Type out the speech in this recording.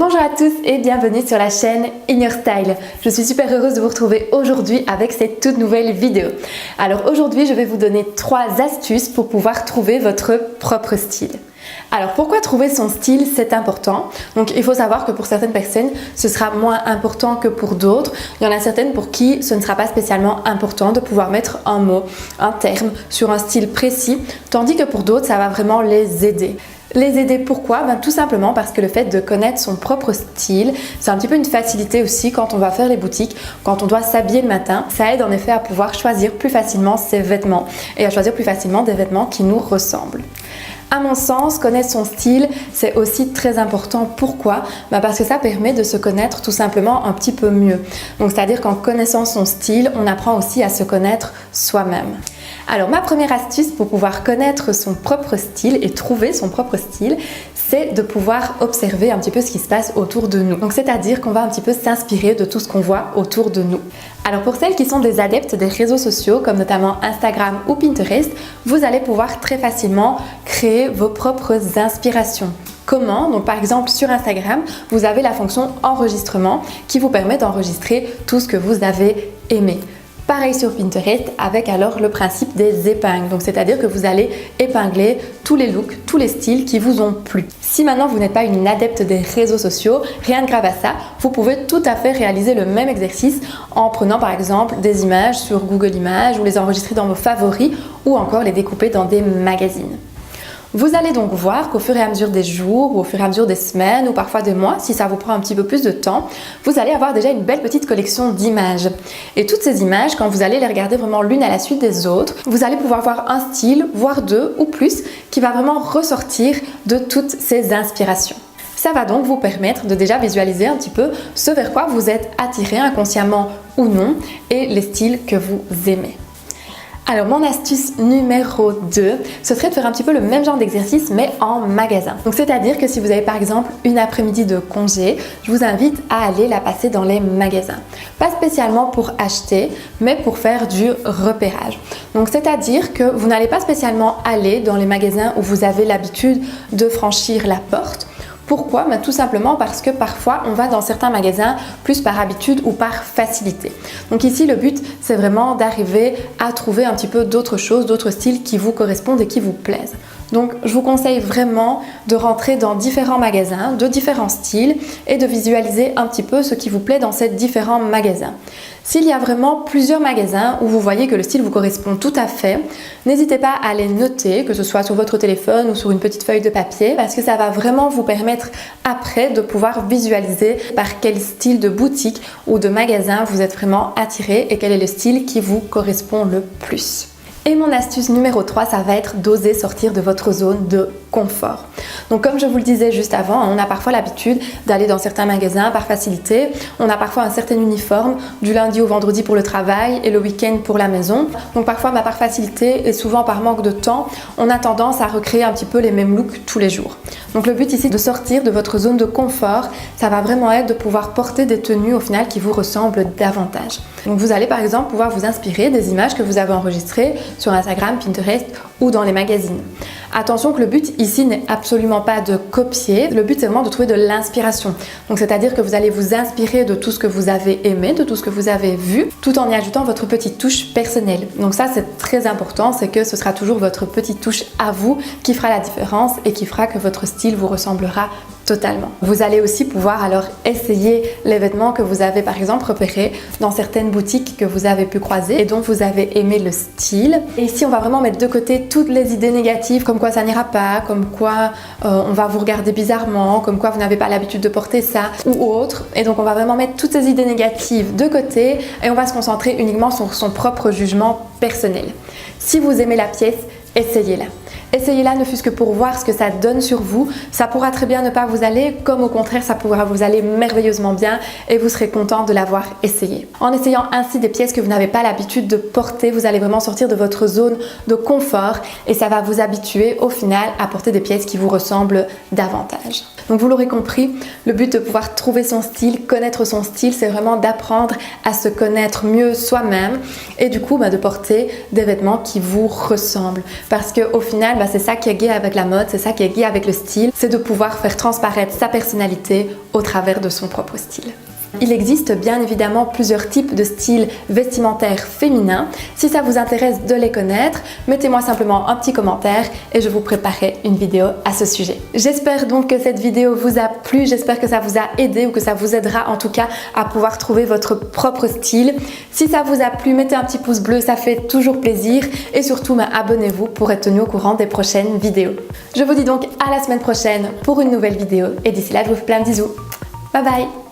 Bonjour à tous et bienvenue sur la chaîne In Your Style. Je suis super heureuse de vous retrouver aujourd'hui avec cette toute nouvelle vidéo. Alors aujourd'hui, je vais vous donner 3 astuces pour pouvoir trouver votre propre style. Alors pourquoi trouver son style, c'est important? Donc il faut savoir que pour certaines personnes, ce sera moins important que pour d'autres. Il y en a certaines pour qui ce ne sera pas spécialement important de pouvoir mettre un mot, un terme sur un style précis, tandis que pour d'autres, ça va vraiment les aider. Les aider pourquoi? Tout simplement parce que le fait de connaître son propre style, c'est un petit peu une facilité aussi quand on va faire les boutiques, quand on doit s'habiller le matin. Ça aide en effet à pouvoir choisir plus facilement ses vêtements et à choisir plus facilement des vêtements qui nous ressemblent. À mon sens, connaître son style, c'est aussi très important. Pourquoi? Parce que ça permet de se connaître tout simplement un petit peu mieux. Donc, c'est-à-dire qu'en connaissant son style, on apprend aussi à se connaître soi-même. Alors, ma première astuce pour pouvoir connaître son propre style et trouver son propre style, c'est de pouvoir observer un petit peu ce qui se passe autour de nous. Donc, c'est-à-dire qu'on va un petit peu s'inspirer de tout ce qu'on voit autour de nous. Alors, pour celles qui sont des adeptes des réseaux sociaux, comme notamment Instagram ou Pinterest, vous allez pouvoir très facilement créer vos propres inspirations. Comment? Donc par exemple sur Instagram, vous avez la fonction enregistrement qui vous permet d'enregistrer tout ce que vous avez aimé. Pareil sur Pinterest avec alors le principe des épingles. Donc c'est-à-dire que vous allez épingler tous les looks, tous les styles qui vous ont plu. Si maintenant vous n'êtes pas une adepte des réseaux sociaux, rien de grave à ça, vous pouvez tout à fait réaliser le même exercice en prenant par exemple des images sur Google Images ou les enregistrer dans vos favoris ou encore les découper dans des magazines. Vous allez donc voir qu'au fur et à mesure des jours ou au fur et à mesure des semaines ou parfois des mois, si ça vous prend un petit peu plus de temps, vous allez avoir déjà une belle petite collection d'images. Et toutes ces images, quand vous allez les regarder vraiment l'une à la suite des autres, vous allez pouvoir voir un style, voire 2 ou plus, qui va vraiment ressortir de toutes ces inspirations. Ça va donc vous permettre de déjà visualiser un petit peu ce vers quoi vous êtes attiré inconsciemment ou non et les styles que vous aimez. Alors mon astuce numéro 2, ce serait de faire un petit peu le même genre d'exercice mais en magasin. Donc c'est-à-dire que si vous avez par exemple une après-midi de congé, je vous invite à aller la passer dans les magasins. Pas spécialement pour acheter, mais pour faire du repérage. Donc c'est-à-dire que vous n'allez pas spécialement aller dans les magasins où vous avez l'habitude de franchir la porte. Pourquoi? Tout simplement parce que parfois on va dans certains magasins plus par habitude ou par facilité. Donc ici le but c'est vraiment d'arriver à trouver un petit peu d'autres choses, d'autres styles qui vous correspondent et qui vous plaisent. Donc je vous conseille vraiment de rentrer dans différents magasins, de différents styles et de visualiser un petit peu ce qui vous plaît dans ces différents magasins. S'il y a vraiment plusieurs magasins où vous voyez que le style vous correspond tout à fait, n'hésitez pas à les noter, que ce soit sur votre téléphone ou sur une petite feuille de papier, parce que ça va vraiment vous permettre après de pouvoir visualiser par quel style de boutique ou de magasin vous êtes vraiment attiré et quel est le style qui vous correspond le plus. Et mon astuce numéro 3, ça va être d'oser sortir de votre zone de confort. Donc comme je vous le disais juste avant, on a parfois l'habitude d'aller dans certains magasins par facilité. On a parfois un certain uniforme du lundi au vendredi pour le travail et le week-end pour la maison. Donc parfois par facilité et souvent par manque de temps, on a tendance à recréer un petit peu les mêmes looks tous les jours. Donc le but ici de sortir de votre zone de confort, ça va vraiment être de pouvoir porter des tenues au final qui vous ressemblent davantage. Donc vous allez par exemple pouvoir vous inspirer des images que vous avez enregistrées sur Instagram, Pinterest ou dans les magazines. Attention que le but ici n'est absolument pas de copier, le but c'est vraiment de trouver de l'inspiration. Donc c'est-à-dire que vous allez vous inspirer de tout ce que vous avez aimé, de tout ce que vous avez vu, tout en y ajoutant votre petite touche personnelle. Donc ça c'est très important, c'est que ce sera toujours votre petite touche à vous qui fera la différence et qui fera que votre style vous ressemblera totalement. Vous allez aussi pouvoir alors essayer les vêtements que vous avez par exemple repérés dans certaines boutiques que vous avez pu croiser et dont vous avez aimé le style. Et ici on va vraiment mettre de côté toutes les idées négatives comme quoi ça n'ira pas, comme quoi on va vous regarder bizarrement, comme quoi vous n'avez pas l'habitude de porter ça ou autre. Et donc on va vraiment mettre toutes ces idées négatives de côté et on va se concentrer uniquement sur son propre jugement personnel. Si vous aimez la pièce, essayez-la. Essayez-la ne fût-ce que pour voir ce que ça donne sur vous. Ça pourra très bien ne pas vous aller, comme au contraire ça pourra vous aller merveilleusement bien et vous serez content de l'avoir essayé. En essayant ainsi des pièces que vous n'avez pas l'habitude de porter, vous allez vraiment sortir de votre zone de confort et ça va vous habituer au final à porter des pièces qui vous ressemblent davantage. Donc vous l'aurez compris, le but de pouvoir trouver son style, connaître son style, c'est vraiment d'apprendre à se connaître mieux soi-même et du coup de porter des vêtements qui vous ressemblent. Parce qu'au final, final, c'est ça qui est gai avec la mode, c'est ça qui est gai avec le style, c'est de pouvoir faire transparaître sa personnalité au travers de son propre style. Il existe bien évidemment plusieurs types de styles vestimentaires féminins. Si ça vous intéresse de les connaître, mettez-moi simplement un petit commentaire et je vous préparerai une vidéo à ce sujet. J'espère donc que cette vidéo vous a plu, j'espère que ça vous a aidé ou que ça vous aidera en tout cas à pouvoir trouver votre propre style. Si ça vous a plu, mettez un petit pouce bleu, ça fait toujours plaisir et surtout abonnez-vous pour être tenu au courant des prochaines vidéos. Je vous dis donc à la semaine prochaine pour une nouvelle vidéo et d'ici là je vous fais plein de bisous. Bye bye!